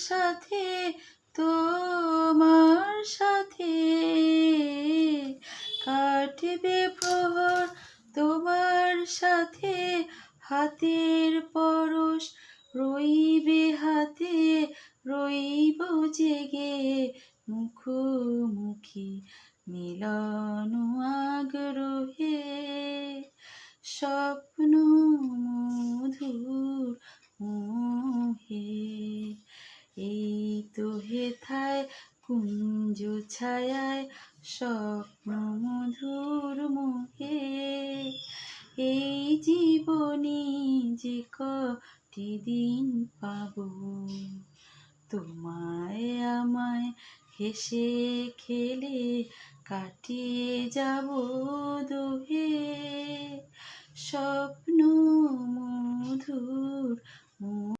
সাথে তোমার সাথে কাটবে প্রহর, তোমার সাথে হাতের পরশ রইবে হাতে, রইব জেগে মুখোমুখি মিলন আগ্রহে। স্বপ্ন মধুর মোহে, এই তো হেথায় কুঞ্জ ছায়ায় স্বপ্ন মধুর মোহে। এই জীবনে যে কটি দিন পাবো, তোমায় আমায় হেসে খেলে কাটিয়ে যাব দুহে। স্বপ্ন মধুর